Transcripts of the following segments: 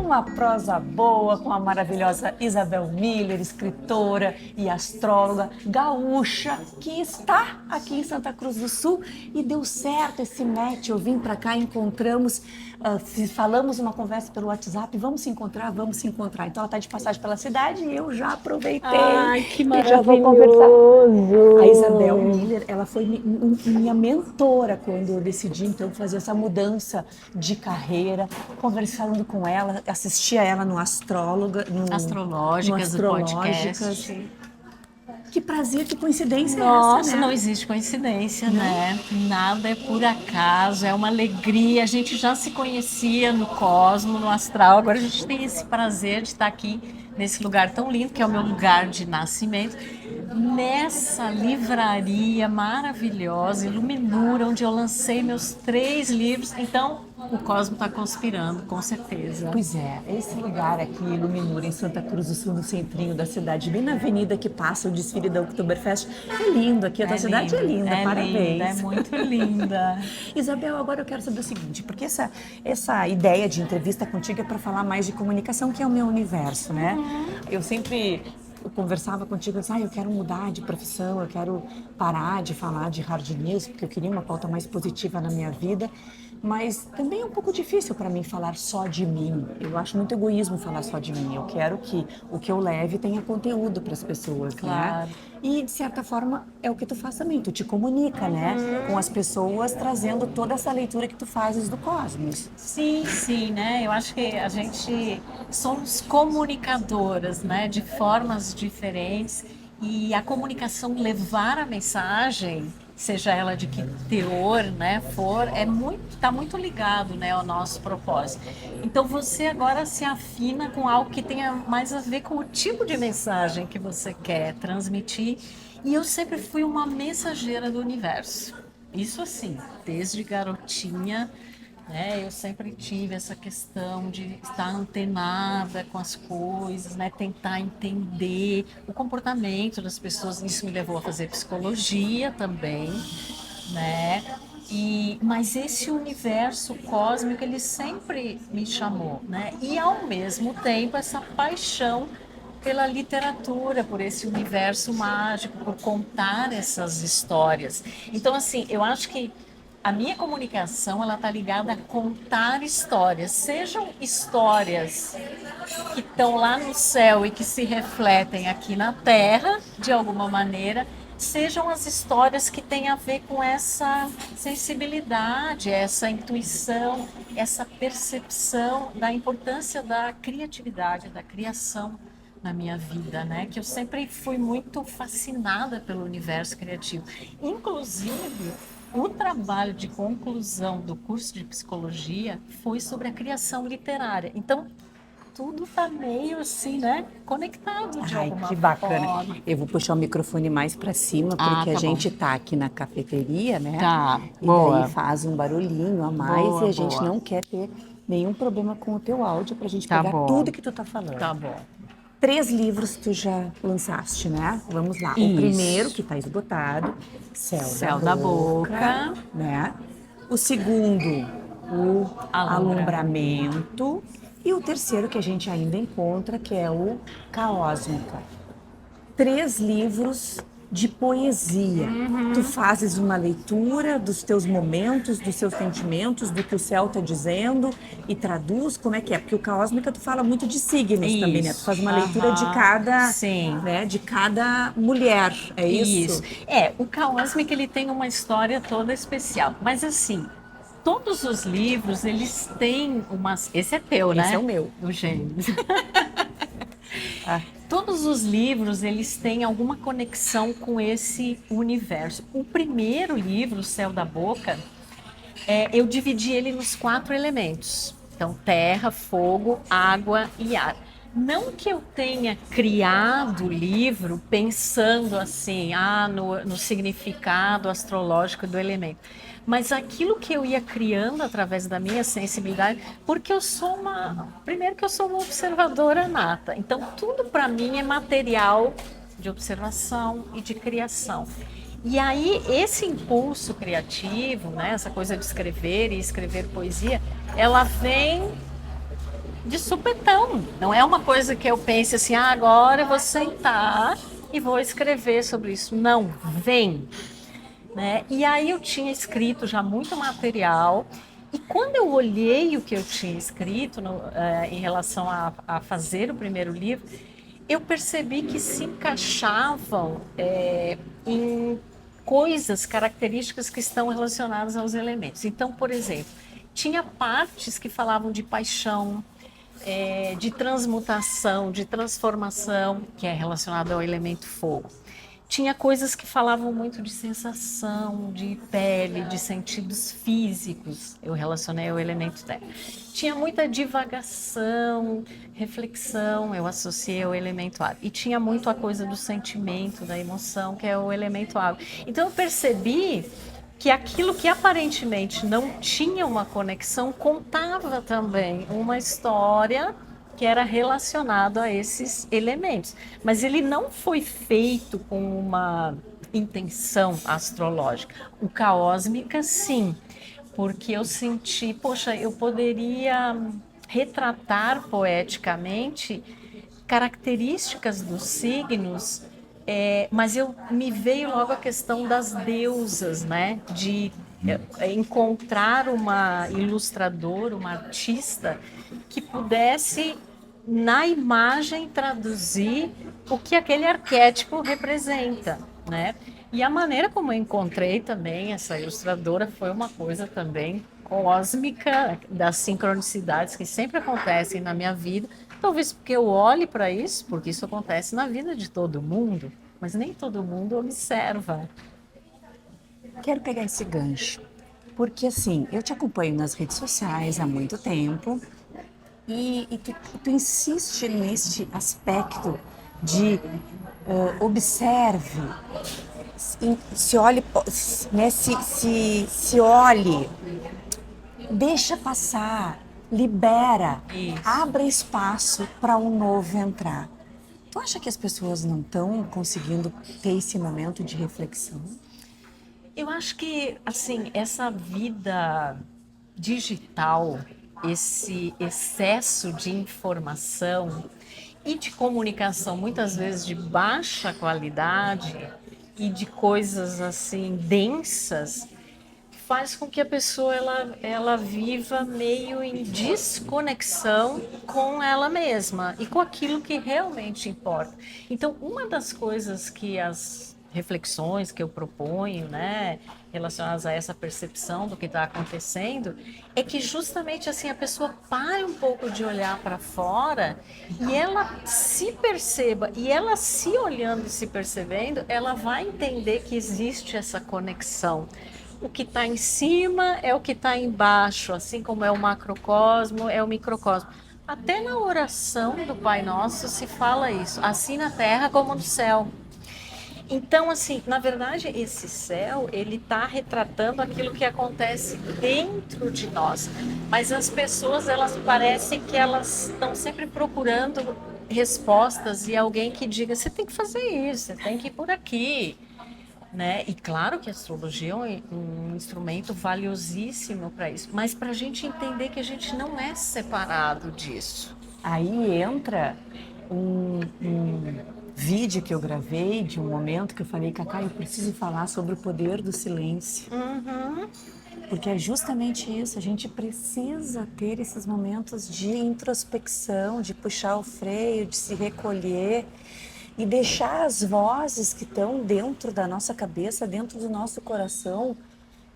uma prosa boa com a maravilhosa Isabel Miller, escritora e astróloga gaúcha, que está aqui em Santa Cruz do Sul e deu certo esse match. Eu vim para cá, encontramos, falamos uma conversa pelo WhatsApp, vamos se encontrar, vamos se encontrar. Então ela está de passagem pela cidade e eu já aproveitei. Ai, que e já vou maravilhoso! conversar. A Isabel Miller, ela foi minha mentora quando eu decidi então fazer essa mudança de carreira, conversando com ela, assistia ela no Astrológicas, do podcast. Que prazer, que coincidência é Nossa, essa, né? não existe coincidência, né? Nada é por acaso, é uma alegria. A gente já se conhecia no Cosmo, no Astral, agora a gente tem esse prazer de estar aqui nesse lugar tão lindo, que é o meu lugar de nascimento, nessa livraria maravilhosa, Iluminura, onde eu lancei meus 3 livros. Então, o Cosmo está conspirando, com certeza. Pois é, esse lugar aqui, Iluminura, em Santa Cruz do Sul, no centrinho da cidade, bem na avenida que passa o desfile da Oktoberfest. É lindo aqui, a tua cidade é linda, parabéns. Linda, é muito linda. Isabel, agora eu quero saber o seguinte, porque essa ideia de entrevista contigo é para falar mais de comunicação, que é o meu universo, né? Eu sempre conversava contigo, eu quero mudar de profissão, eu quero parar de falar de hard news, porque eu queria uma pauta mais positiva na minha vida, mas também é um pouco difícil para mim falar só de mim. Eu acho muito egoísmo falar só de mim. Eu quero que o que eu leve tenha conteúdo para as pessoas, Claro. né? E, de certa forma, é o que tu faz também. Tu te comunica, né? Com as pessoas, trazendo toda essa leitura que tu fazes do cosmos. Sim, sim, né? Eu acho que a gente somos comunicadoras, né? De formas diferentes. E a comunicação, levar a mensagem, seja ela de que teor, né, for, tá muito ligado, né, ao nosso propósito. Então você agora se afina com algo que tenha mais a ver com o tipo de mensagem que você quer transmitir. E eu sempre fui uma mensageira do universo. Isso assim, desde garotinha, né, eu sempre tive essa questão de estar antenada com as coisas, né, tentar entender o comportamento das pessoas. Isso me levou a fazer psicologia também, né? Mas esse universo cósmico, ele sempre me chamou, né? E ao mesmo tempo essa paixão pela literatura, por esse universo mágico, por contar essas histórias. Então, assim, eu acho que a minha comunicação, ela está ligada a contar histórias, sejam histórias que estão lá no céu e que se refletem aqui na Terra, de alguma maneira, sejam as histórias que têm a ver com essa sensibilidade, essa intuição, essa percepção da importância da criatividade, da criação na minha vida, né? Que eu sempre fui muito fascinada pelo universo criativo. Inclusive, o trabalho de conclusão do curso de psicologia foi sobre a criação literária. Então, tudo tá meio assim, né? Conectado de alguma Que bacana. forma. Eu vou puxar o microfone mais para cima, porque a tá gente bom. tá aqui na cafeteria, né? Tá, E boa. daí faz um barulhinho a mais Boa, e a gente boa. não quer ter nenhum problema com o teu áudio pra gente Tá pegar bom. tudo que tu tá falando. Tá bom. 3 livros tu já lançaste, né? Vamos lá. Isso. O primeiro, que tá esgotado, Céu da Boca. né? O segundo, o Alumbramento. Alumbramento. E o terceiro, que a gente ainda encontra, que é o Caósmica. 3 livros de poesia. Tu fazes uma leitura dos teus momentos, dos seus sentimentos, do que o céu está dizendo e traduz. Como é que é? Porque o Caósmica tu fala muito de signos também, né? Tu faz uma leitura de cada, Sim. né? De cada mulher. É isso? O Caósmico, ele tem uma história toda especial. Mas assim, todos os livros, eles têm umas... Esse é teu, né? Esse é o meu. O Gêmeos. Todos os livros, eles têm alguma conexão com esse universo. O primeiro livro, O Céu da Boca, eu dividi ele nos 4 elementos. Então, terra, fogo, água e ar. Não que eu tenha criado o livro pensando assim, no significado astrológico do elemento, mas aquilo que eu ia criando através da minha sensibilidade, porque primeiro que eu sou uma observadora nata, então tudo para mim é material de observação e de criação. E aí esse impulso criativo, né, essa coisa de escrever e escrever poesia, ela vem de supetão. Não é uma coisa que eu pense assim, agora eu vou sentar e vou escrever sobre isso. Não, vem. Né? E aí eu tinha escrito já muito material. E quando eu olhei o que eu tinha escrito em relação a fazer o primeiro livro, eu percebi que se encaixavam em coisas, características que estão relacionadas aos elementos. Então, por exemplo, tinha partes que falavam de paixão, de transmutação, de transformação, que é relacionado ao elemento fogo. Tinha coisas que falavam muito de sensação, de pele, de sentidos físicos. Eu relacionei ao elemento terra. Tinha muita divagação, reflexão, eu associei ao elemento água. E tinha muito a coisa do sentimento, da emoção, que é o elemento água. Então eu percebi que aquilo que aparentemente não tinha uma conexão contava também uma história que era relacionado a esses elementos. Mas ele não foi feito com uma intenção astrológica. O caósmica, sim, porque eu senti, poxa, eu poderia retratar poeticamente características dos signos, mas me veio logo a questão das deusas, né? De encontrar uma ilustradora, uma artista que pudesse, na imagem, traduzir o que aquele arquétipo representa, né? E a maneira como eu encontrei também essa ilustradora foi uma coisa também cósmica, das sincronicidades que sempre acontecem na minha vida. Talvez porque eu olhe para isso, porque isso acontece na vida de todo mundo, mas nem todo mundo observa. Quero pegar esse gancho, porque assim, eu te acompanho nas redes sociais há muito tempo e tu insiste neste aspecto de observe, se olhe, né, se olhe, deixa passar, libera, Isso. abre espaço para um novo entrar. Tu acha que as pessoas não estão conseguindo ter esse momento de reflexão? Eu acho que, assim, essa vida digital, esse excesso de informação e de comunicação, muitas vezes de baixa qualidade e de coisas, assim, densas, faz com que a pessoa ela viva meio em desconexão com ela mesma e com aquilo que realmente importa. Então, uma das coisas que as reflexões que eu proponho, né, relacionadas a essa percepção do que está acontecendo, é que justamente assim a pessoa pare um pouco de olhar para fora e ela se perceba, e ela se olhando e se percebendo, ela vai entender que existe essa conexão. O que está em cima é o que está embaixo, assim como é o macrocosmo, é o microcosmo. Até na oração do Pai Nosso se fala isso, assim na terra como no céu. Então, assim, na verdade, esse céu, ele está retratando aquilo que acontece dentro de nós. Mas as pessoas, elas parecem que elas estão sempre procurando respostas e alguém que diga, você tem que fazer isso, você tem que ir por aqui. Né? E claro que a astrologia é um instrumento valiosíssimo para isso, mas para a gente entender que a gente não é separado disso. Aí entra um vídeo que eu gravei de um momento que eu falei, Cacá, eu preciso falar sobre o poder do silêncio. Uhum. Porque é justamente isso, a gente precisa ter esses momentos de introspecção, de puxar o freio, de se recolher e deixar as vozes que estão dentro da nossa cabeça, dentro do nosso coração,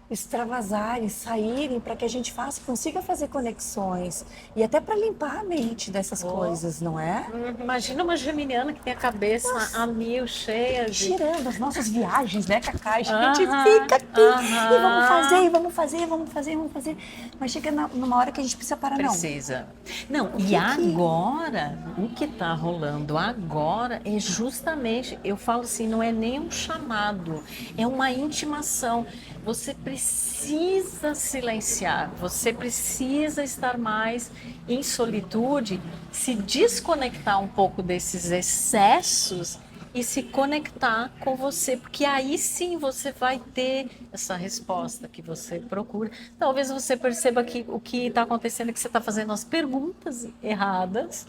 extravasarem, saírem, para que a gente consiga fazer conexões e até para limpar a mente dessas coisas, não é? Imagina uma geminiana que tem a cabeça a mil, cheia de... Tirando as nossas viagens, né, Cacá? A gente fica aqui e vamos fazer, e vamos fazer, vamos fazer, vamos fazer. Mas chega numa hora que a gente precisa parar, não. Precisa. Não, e agora, o que está rolando agora é justamente, eu falo assim, não é nem um chamado, é uma intimação. Você precisa silenciar, você precisa estar mais em solitude, se desconectar um pouco desses excessos e se conectar com você, porque aí sim você vai ter essa resposta que você procura. Talvez você perceba que o que está acontecendo é que você está fazendo as perguntas erradas,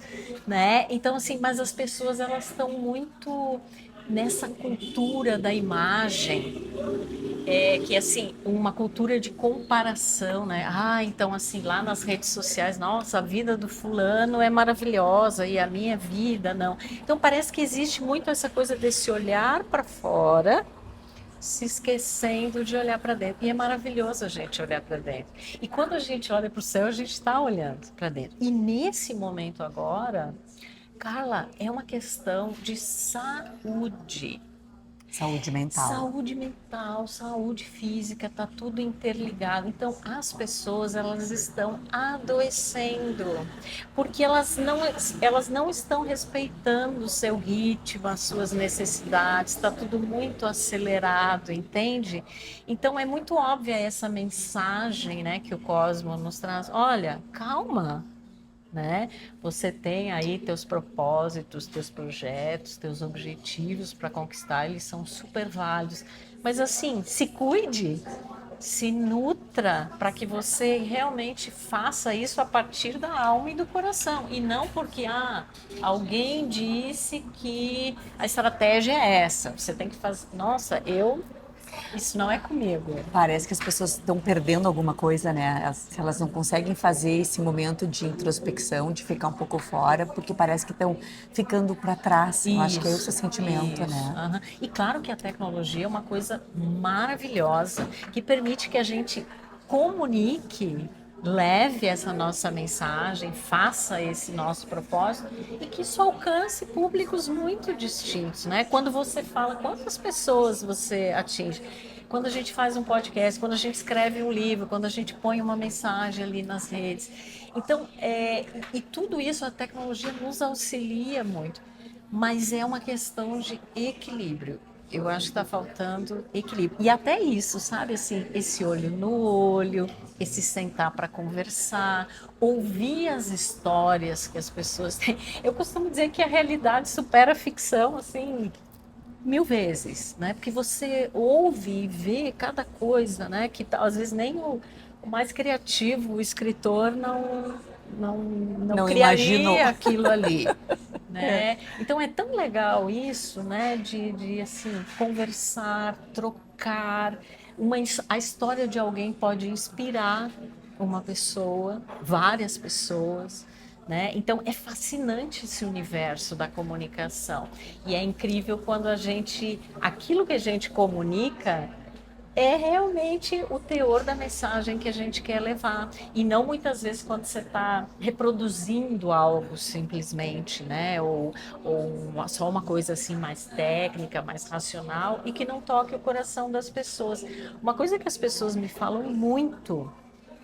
né? Então, assim, mas as pessoas elas estão muito nessa cultura da imagem, que assim, uma cultura de comparação, né? Ah, então assim, lá nas redes sociais, nossa, a vida do fulano é maravilhosa e a minha vida não. Então parece que existe muito essa coisa desse olhar para fora, se esquecendo de olhar para dentro. E é maravilhoso a gente olhar para dentro. E quando a gente olha para o céu, a gente está olhando para dentro. E nesse momento agora, Carla, é uma questão de saúde. Saúde mental. Saúde mental, saúde física, tá tudo interligado. Então, as pessoas, elas estão adoecendo, porque elas não estão respeitando o seu ritmo, as suas necessidades, está tudo muito acelerado, entende? Então, é muito óbvia essa mensagem, né, que o Cosmo nos traz. Olha, calma, né? Você tem aí teus propósitos, teus projetos, teus objetivos para conquistar, eles são super válidos. Mas assim, se cuide, se nutra para que você realmente faça isso a partir da alma e do coração. E não porque alguém disse que a estratégia é essa. Você tem que fazer. Nossa, isso não é comigo. Parece que as pessoas estão perdendo alguma coisa, né? Elas não conseguem fazer esse momento de introspecção, de ficar um pouco fora, porque parece que estão ficando para trás. Eu acho que é esse o sentimento, isso, né? aham. E claro que a tecnologia é uma coisa maravilhosa que permite que a gente comunique, leve essa nossa mensagem, faça esse nosso propósito e que isso alcance públicos muito distintos, né? Quando você fala, quantas pessoas você atinge? Quando a gente faz um podcast, quando a gente escreve um livro, quando a gente põe uma mensagem ali nas redes. Então, e tudo isso a tecnologia nos auxilia muito, mas é uma questão de equilíbrio. Eu acho que está faltando equilíbrio. E até isso, sabe assim, esse olho no olho, esse sentar para conversar, ouvir as histórias que as pessoas têm. Eu costumo dizer que a realidade supera a ficção, assim, 1000 vezes, né? Porque você ouve e vê cada coisa, né? Que às vezes nem o mais criativo, o escritor não criaria imaginou. aquilo ali, né? Então é tão legal isso, né? De assim conversar, trocar. A história de alguém pode inspirar uma pessoa, várias pessoas. Né? Então é fascinante esse universo da comunicação e é incrível quando aquilo que a gente comunica é realmente o teor da mensagem que a gente quer levar e não muitas vezes quando você está reproduzindo algo simplesmente, né? Ou só uma coisa assim mais técnica, mais racional e que não toque o coração das pessoas. Uma coisa que as pessoas me falam muito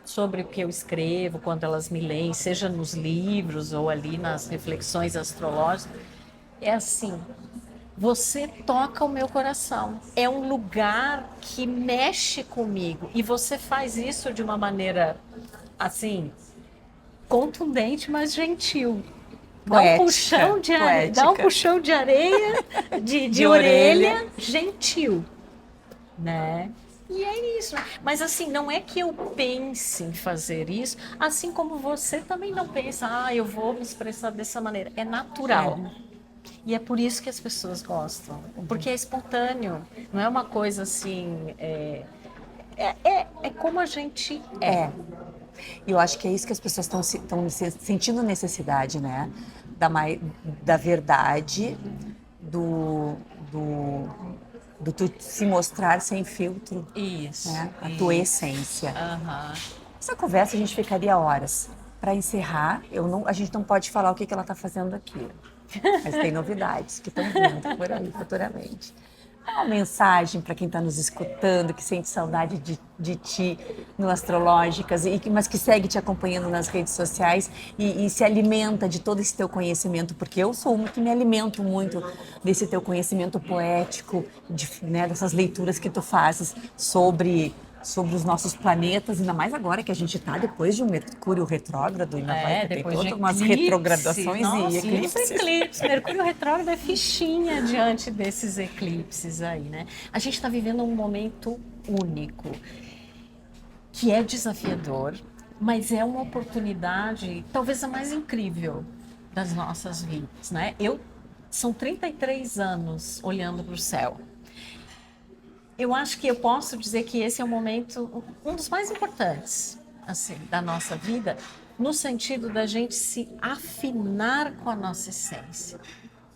sobre o que eu escrevo, quando elas me leem, seja nos livros ou ali nas reflexões astrológicas, é assim, você toca o meu coração. É um lugar que mexe comigo e você faz isso de uma maneira assim, contundente, mas gentil. Poética. Dá um puxão de areia, de De orelha gentil, né? E é isso. Mas assim, não é que eu pense em fazer isso, assim como você também não pensa, eu vou me expressar dessa maneira. É natural. E é por isso que as pessoas gostam. Porque é espontâneo. Não é uma coisa assim. É como a gente é. E eu acho que é isso que as pessoas estão sentindo necessidade, né? Da verdade, do tu se mostrar sem filtro, Isso. né? A tua essência. Aham. Essa conversa a gente ficaria horas. Para encerrar, a gente não pode falar o que ela está fazendo aqui, mas tem novidades que estão vindo por aí futuramente. Uma mensagem para quem está nos escutando, que sente saudade de ti no Astrológicas, mas que segue te acompanhando nas redes sociais e se alimenta de todo esse teu conhecimento, porque eu sou uma que me alimento muito desse teu conhecimento poético, né, dessas leituras que tu fazes sobre sobre os nossos planetas, ainda mais agora que a gente está depois de um Mercúrio retrógrado, ainda vai ter depois de todas umas eclipse. retrogradações Nossa, e eclipses. eclipses. Mercúrio retrógrado é fichinha diante desses eclipses aí, né? A gente está vivendo um momento único, que é desafiador, mas é uma oportunidade, talvez a mais incrível das nossas vidas, né? São 33 anos olhando para o céu. Eu acho que eu posso dizer que esse é um momento, um dos mais importantes, assim, da nossa vida, no sentido da gente se afinar com a nossa essência.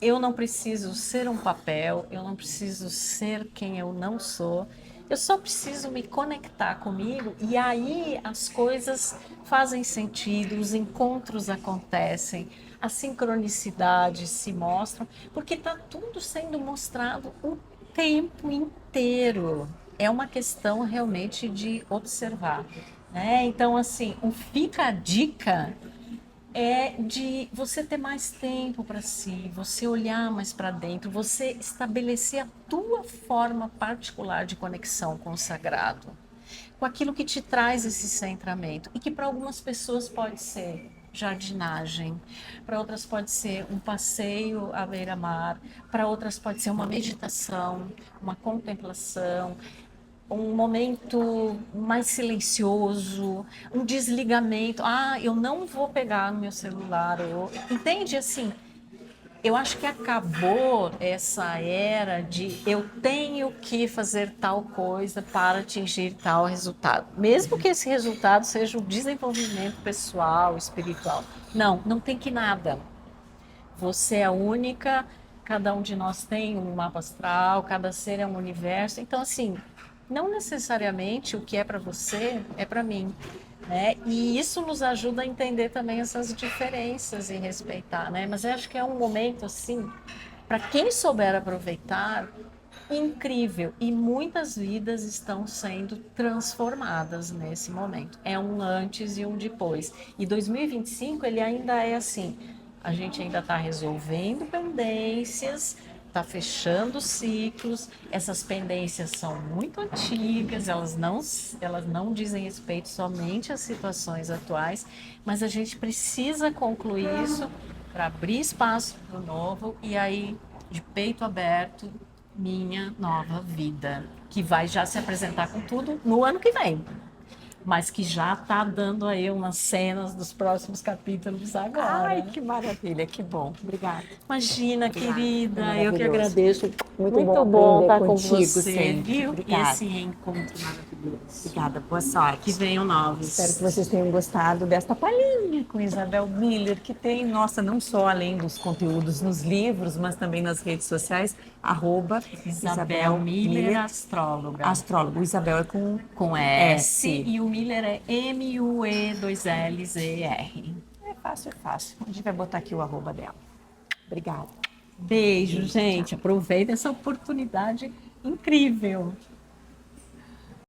Eu não preciso ser um papel, eu não preciso ser quem eu não sou, eu só preciso me conectar comigo e aí as coisas fazem sentido, os encontros acontecem, as sincronicidades se mostram, porque está tudo sendo mostrado o tempo inteiro. É uma questão realmente de observar, né? Então, assim, o fica a dica é de você ter mais tempo para si, você olhar mais para dentro, você estabelecer a tua forma particular de conexão com o sagrado, com aquilo que te traz esse centramento e que para algumas pessoas pode ser jardinagem, para outras pode ser um passeio à beira-mar, para outras pode ser uma meditação, uma contemplação, um momento mais silencioso, um desligamento. Ah, eu não vou pegar no meu celular. Entende assim? Eu acho que acabou essa era de eu tenho que fazer tal coisa para atingir tal resultado. Mesmo que esse resultado seja o desenvolvimento pessoal, espiritual. Não, não tem que nada. Você é única, cada um de nós tem um mapa astral, cada ser é um universo. Então, assim, não necessariamente o que é para você é para mim, né? E isso nos ajuda a entender também essas diferenças e respeitar, né? Mas eu acho que é um momento, assim, para quem souber aproveitar, incrível. E muitas vidas estão sendo transformadas nesse momento. É um antes e um depois. E 2025, ele ainda é assim, a gente ainda está resolvendo pendências, está fechando ciclos. Essas pendências são muito antigas, elas não dizem respeito somente às situações atuais, mas a gente precisa concluir isso para abrir espaço para o novo e aí, de peito aberto, minha nova vida, que vai já se apresentar com tudo no ano que vem, mas que já está dando aí umas cenas dos próximos capítulos agora. Ai, que maravilha, que bom. Obrigada. Imagina, Obrigada. querida, Foi eu que maravilhoso. agradeço. Muito bom aprender Estar com contigo você, sempre. viu? E Obrigada. esse reencontro maravilhoso. Obrigada, boa sorte. Que venham novos. Espero que vocês tenham gostado desta palhinha com Isabel Miller, que tem, nossa, não só além dos conteúdos nos livros, mas também nas redes sociais, Isabel Miller, astróloga. Astrólogo. O Isabel é com S e o Miller é MUE2LZR. É fácil, é fácil. A gente vai botar aqui o arroba dela. Obrigada. Beijo, gente. Aproveita essa oportunidade incrível.